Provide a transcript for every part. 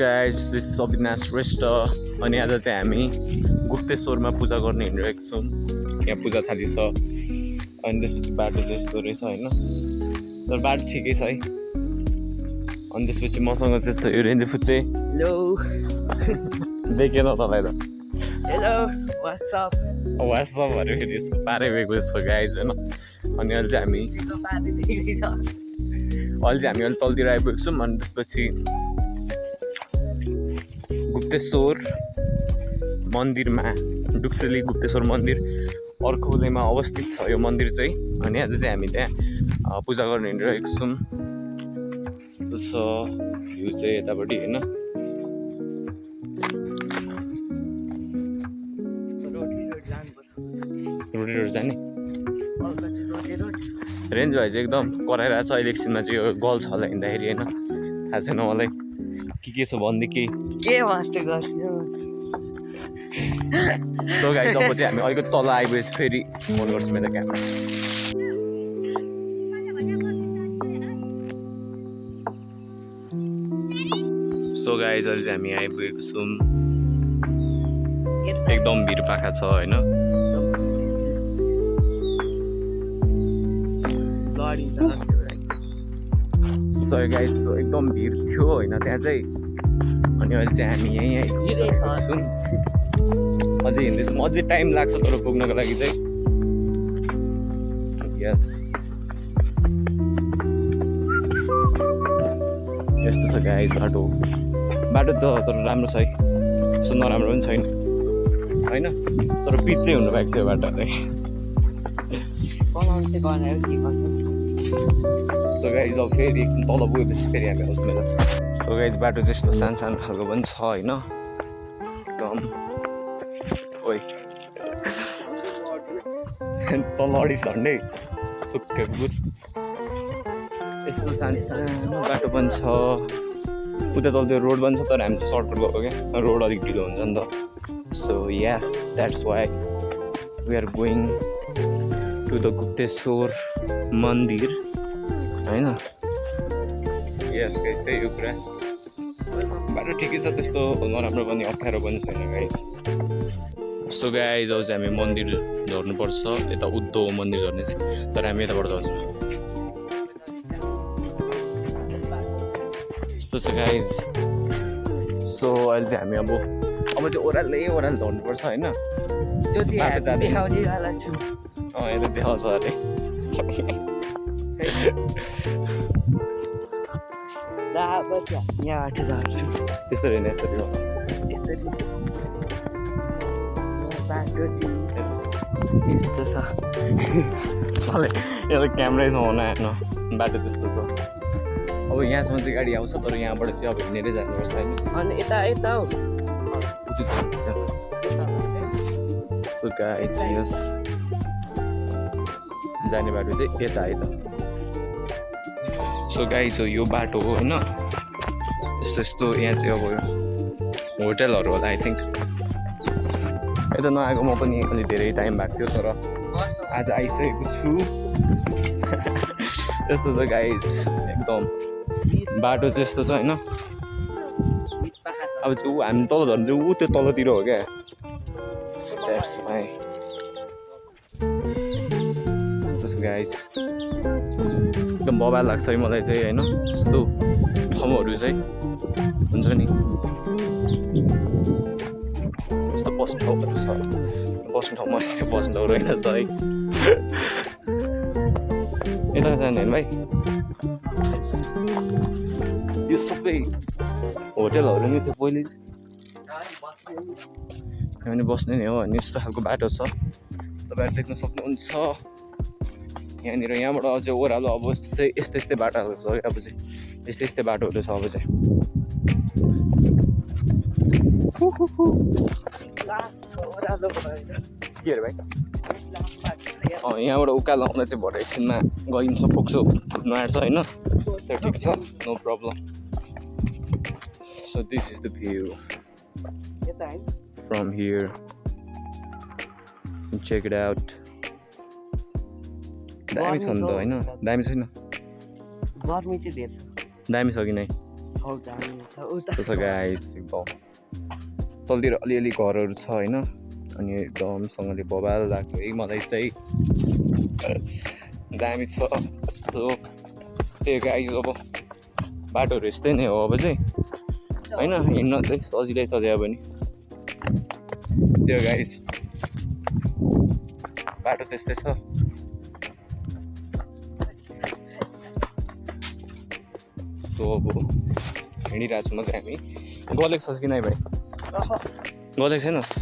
Guys this is Avinash Shrestha अनि आज चाहिँ हामी गुप्तेश्वरमा पूजा गर्ने हिँडिरहेको छौँ। यहाँ पूजा थाली छ अनि त्यसपछि बाटो चाहिँ यस्तो रहेछ होइन, तर बाटो ठिकै छ है। अनि त्यसपछि मसँग चाहिँ छ यो रेन्जी फुच्चे। हेलो देखेन तँलाई त हेलो व्हाट्सअप वाट्सएपहरू फेरि यसको पारै गएको छ गाइज होइन। अनि अहिले चाहिँ हामी अहिले तलतिर आइपुगेको छौँ। अनि त्यसपछि गुप्तेश्वर मन्दिरमा डुक्सेली गुप्तेश्वर मन्दिर अर्खौलेमा अवस्थित छ यो मन्दिर चाहिँ। अनि आज चाहिँ हामी त्यहाँ पूजा गर्न हिँडिरहेको छौँ। त्यो छ भ्यू चाहिँ यतापट्टि होइन। रोड जाने रेन्ज भाइ चाहिँ एकदम कराइरहेको छ अहिले एकछिनमा चाहिँ यो गल छ होला हिँड्दाखेरि होइन। थाहा छैन मलाई के छ भन्दै के वास्ते गर्छु सो गाइस अब चाहिँ हामी अलिकति तल आइपुगेपछि फेरि फोन गर्छु मेरो क्यामेरा। सो गाइस अहिले चाहिँ हामी आइपुगेको छौँ। एकदम भिड पाखा छ होइन। सो गाइस एकदम भिड थियो होइन त्यहाँ चाहिँ। अनि अहिले चाहिँ हामी यहीँ आइपुगेछौँ। अझै हिँड्दैछौँ, अझै टाइम लाग्छ तर पुग्नको लागि चाहिँ। यस्तो छ गाइस बाटो त तर राम्रो छ है, सो नराम्रो पनि छैन होइन। तर पिच चाहिँ हुनु भएको छ यो बाटो चाहिँ। सो गाइस अब फेरि एकछिन तल पुगेपछि फेरि हामी आउँछौँ मेरो। सो गाइस बाटो चाहिँ यस्तो सानो सानो खालको पनि छ होइन एकदम। ओइ तल अडी झन्डै यस्तो सानो सानो बाटो पनि छ। उता तल त्यो रोड पनि छ तर हामी चाहिँ सर्टकट गएको क्या, रोड अलिक ढिलो हुन्छ नि त। So yes that's why we are going to the Gupteshwar Mandir होइन। यस गाइस त्यही हो कुरा। बाटो ठिकै छ, त्यस्तो नराम्रो पनि अप्ठ्यारो पनि छैन गाइस। सो गाइस अब चाहिँ हामी मन्दिर झर्नुपर्छ, यता उद्धव मन्दिर झर्ने चाहिँ, तर हामी यताबाट झर्छौँ। यस्तो छ गाइस। सो अहिले चाहिँ हामी अब चाहिँ ओह्रालै झर्नुपर्छ होइन। त्यो देखाउनेवाला छु यता देखाउँछ अरे। यहाँबाट झर्छु त्यसरी नै यसरी हो। बाटो चाहिँ यस्तो छ। मलाई एउटा क्यामेरै छ हुन हेर्नु, बाटो त्यस्तो छ। अब यहाँसम्म चाहिँ गाडी आउँछ तर यहाँबाट चाहिँ अब हिँडेरै जानुपर्छ होइन। अनि यता हो जाने बाटो चाहिँ यता है त। सो गाइस हो यो बाटो हो होइन। यस्तो यहाँ चाहिँ अब होटेलहरू होला आई थिङ्क। यता नआएको म पनि अलिक धेरै टाइम भएको थियो तर आज आइसकेको छु। यस्तो छ गाइस एकदम बाटो चाहिँ यस्तो छ होइन। अब चाहिँ हामी तल झर्नु चाहिँ त्यो तलतिर हो क्या। यस्तो छ गाइस एकदम बबाल लाग्छ है मलाई चाहिँ होइन। यस्तो ठाउँहरू चाहिँ हुन्छ नि, यस्तो बस्ने ठाउँहरू छ। बस्ने ठाउँमा चाहिँ बस्ने ठाउँ रहेनछ है। यता जाने होइन भाइ, यो सबै होटेलहरू नि थियो पहिले हामी बस्ने नै हो। अनि यस्तो खालको बाटो छ, तपाईँहरू देख्न सक्नुहुन्छ यहाँनिर। यहाँबाट अझै ओह्रालो अब चाहिँ यस्तै बाटोहरू छ। अब चाहिँ यस्तै बाटोहरू छ अब चाहिँ। के अरे भाइ यहाँबाट उकालो आउँदा चाहिँ भरे एकछिनमा गइन्छ, फोक्सो फुट्नु आँट्छ होइन। त्यो ठिक छ, no problem. So this is the view from here, check it out. दामी छ नि त होइन, दामी छैन? गर्मी चाहिँ धेरै छ। दामी छ कि नै? हौ जाने छ उता त्यस्तो छ गाइस एकदम तलतिर अलिअलि घरहरू छ होइन अनि एकदमसँगले बबाल लाग्यो है मलाई चाहिँ दामी छ सो त्यही गाइस अब बाटोहरू यस्तै नै हो अब चाहिँ होइन हिँड्न चाहिँ सजिलै सजियो पनि त्यो गाइस बाटो त्यस्तै छ सो अब हिँडिरहेको छौँ मात्रै हामी गलेको छस् कि नै भाइ गलेको छैनस्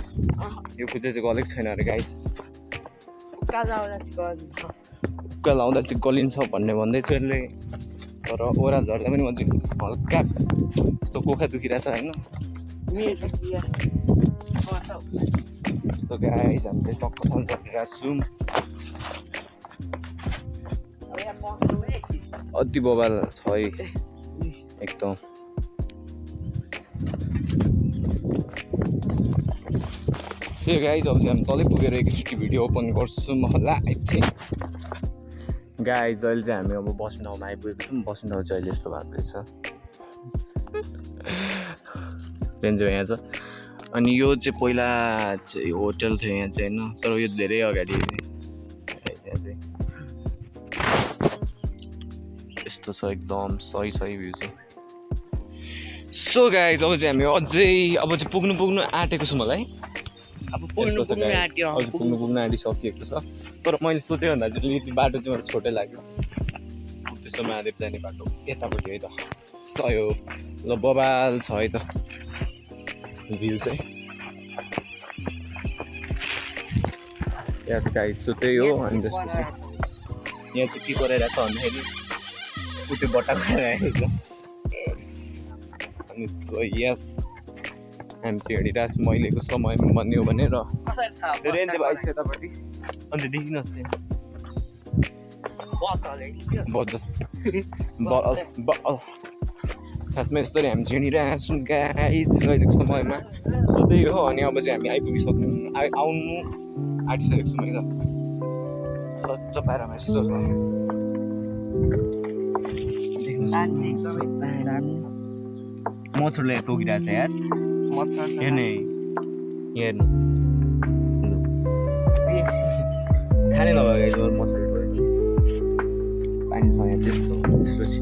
यो खुट्टा चाहिँ गलेको छैन अरे गाइस उक्का लाउँदा चाहिँ गलिन्छ भन्ने भन्दैछु यसले तर ओह्रालो झर्दा पनि म चाहिँ हल्का यस्तो कोखा दुखिरहेछ होइन सो गाइस हामी चाहिँ टक्कसँग झरिरहेको छौँ अति बबाल छ है एकदम त्यही गाइस अब चाहिँ हामी तलै पुगेर एकचोटि भिडियो ओपन गर्छौँ होला आई थिङ्क गाइस अहिले चाहिँ हामी अब बस्ने ठाउँमा आइपुगेको छौँ बस्ने ठाउँ चाहिँ अहिले यस्तो भएको रहेछ रेन्जो यहाँ छ अनि यो चाहिँ पहिला चाहिँ होटल थियो यहाँ चाहिँ होइन तर यो धेरै अगाडि यहाँ चाहिँ यस्तो छ एकदम सही भ्यू चाहिँ सो गाइस अब चाहिँ हामी अझै अब चाहिँ पुग्नु आँटेको छौँ होला है अब पुग्नु आँटिसकिएको छ तर मैले सोचेँ भन्दा चाहिँ यति बाटो चाहिँ मलाई छोटै लाग्यो त्यस्तो महादेव जाने बाटो यतापट्टि है त सयो ल बबाल छ है त भ्यू चाहिँ यहाँ गाइस सो त्यही हो अनि त्यसपछि यहाँ चाहिँ के गरिरहेको छ भन्दाखेरि उतै बट्टा खाइरहेको छ अनि यस हामी चाहिँ हिँडिरहेको छौँ अहिलेको समयमा भन्ने हो भने र रेन्ज बाइक छ यतापट्टि अन्त देखिनुहोस् खासमा यस्तरी हामी चाहिँ हिँडिरहेको छौँ गाइस अहिलेको समयमा त्यही हो अनि अब चाहिँ हामी आइपुगिसक्यौँ आउनु आँटिसकेको छौँ है त सच्च पारामा यस्तो छ मच्छरले टोकिरहेको छ यार हेर्नु हेर्नु खाने नभएको मच्छर पानी छ यहाँ त्यस्तो त्यसपछि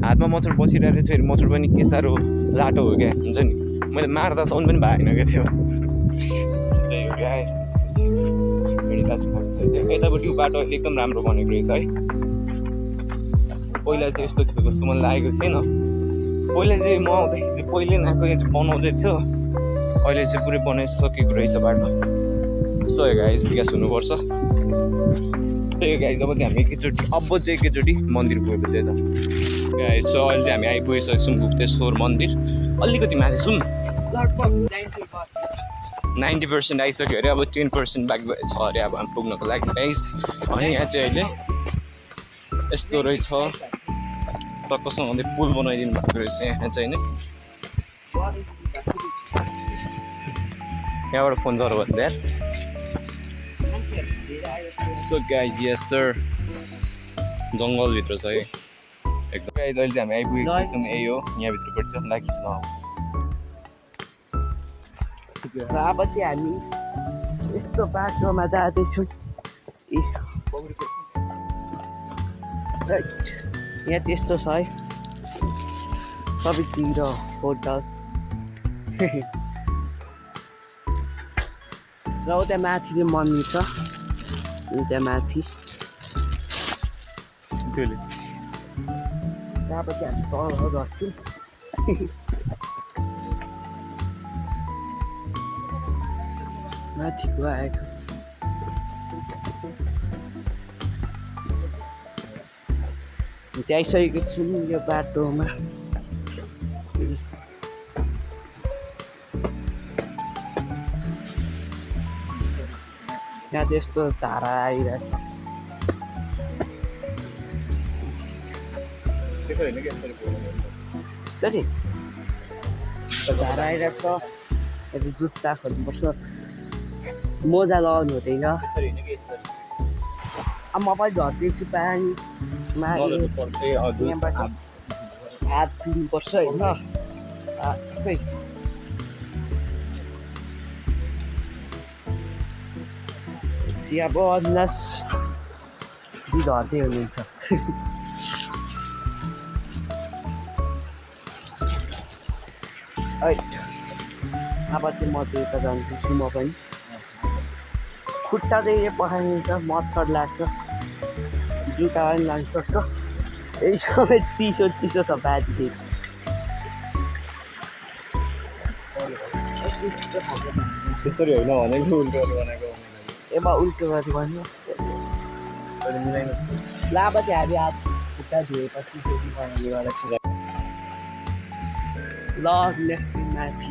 हातमा मच्छर बसिरहेको रहेछ फेरि मच्छर पनि के साह्रो लाटो हो क्या हुन्छ नि मैले मार्दा साउन्ड पनि भएन क्या थियो त्यही हो क्या यतापट्टि बाटो एकदम राम्रो बनेको रहेछ है पहिला चाहिँ यस्तो थियो जस्तो मलाई लागेको थिएन पहिला चाहिँ म आउँदाखेरि चाहिँ पहिले आएको यहाँ चाहिँ बनाउँदै थियो अहिले चाहिँ पुरै बनाइसकेको रहेछ बाटो यस्तो हो गाइस विकास हुनुपर्छ त्यही गाइस अब चाहिँ हामी एकैचोटि मन्दिर पुगेपछि त गाइस सो अहिले चाहिँ हामी आइपुगिसकेको छौँ गुप्तेश्वर मन्दिर अलिकति माथि छौँ 90% आइसक्यो अरे अब 10% बाँकी छ अरे अब हामी पुग्नको लागि गाइस अनि यहाँ चाहिँ अहिले यस्तो रहेछ टक्कसँगले पुल बनाइदिनु भएको रहेछ यहाँ चाहिँ होइन यहाँबाट फोन गर भन्दा यार सो गाइस यस सर जङ्गलभित्र छ है एकदम गाइस अहिले चाहिँ हामी आइपुगेको छौँ यही हो यहाँभित्रपट्टि छ लाइक खिच्नु र अब चाहिँ हामी यस्तो बाटोमा जाँदैछौँ यहाँ चाहिँ यस्तो छ है सबैतिर होटल र उता माथि चाहिँ मन्दिर छ त्यहाँ माथि अब चाहिँ हामी तल गर्छौँ माथिको आएको चाहिँ आइसकेको छौँ यो बाटोमा यहाँ चाहिँ यस्तो धारा आइरहेछ धारा आइरहेछ जुत्ता खोज्नुपर्छ मोजा लगाउनु हुँदैन अब म पनि झर्दैछु पानीमा हात दिनुपर्छ होइन खै चिया बन्लास धर्दै हुनुहुन्छ अब चाहिँ म चाहिँ यता जान्छु म पनि खुट्टा चाहिँ पखाइन्छ मच्छर लाग्छ जुत्ता पनि लाग्न सक्छ यही सबै चिसो चिसो छ बाजी त्यसरी होइन भनेको उल्टो बनाएको एमा उल्टो गरी भन्नु मिलाइनु लाभा चाहिँ हामी हात खुट्टा धोएपछि फेरि बनाउने गरेको ल नेक्स्ट माथि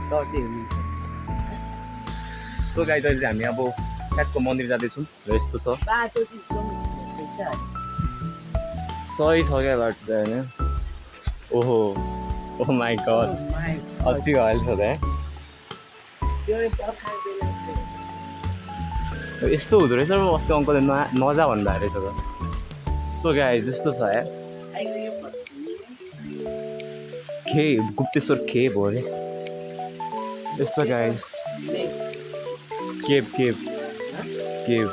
चढ्दै हुनुहुन्छ सो गाइस अहिले चाहिँ हामी अब ठ्याक्क मन्दिर जाँदैछौँ र यस्तो छ बाटो सही छ क्या बाटो चाहिँ होइन ओहो ओह माई गड अति हल्छ त यस्तो हुँदो रहेछ अस्ति अङ्कलले नजा भन्नुभएको रहेछ त सो गाइस यस्तो छ यार खेब गुप्तेश्वर खेब हो अरे यस्तो guys cab cab cab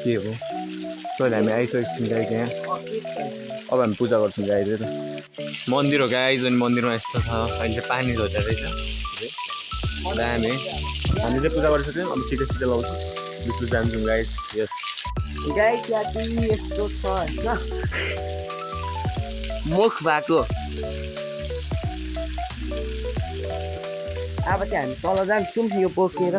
cab हो सो हामी आइसकेको छौँ गाइस यहाँ अब हामी पूजा गर्छौँ गाइस त मन्दिर हो गाइस अनि मन्दिरमा यस्तो छ अहिले चाहिँ पानी झर्दा रहेछ दामी हामी चाहिँ पूजा गरिसक्यौँ अब छिटो छिटो लाउँछौँ बिचमा जान्छौँ गाइस यस गाई जाति यस्तो छ होइन मुख भएको अब चाहिँ हामी तल जान्छौँ यो बोकेर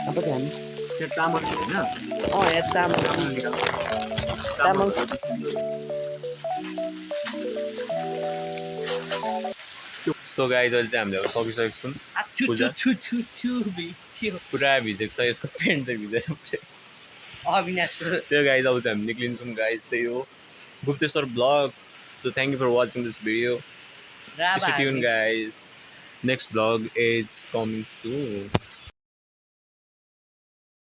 अब चाहिँ हामी तामाङ होइन यहाँ तामाङ सो गाइस अहिले चाहिँ हामीले अब सकिसकेको छौँ पूजा पुरा भिजेको छ यसको पेन्ट चाहिँ भिजेर अविनाश त्यो गाइस अब चाहिँ हामी निक्लिन्छौँ गाइस त्यही हो Gupteshwar blog so thank you for watching this video stay tune guys next blog is coming soon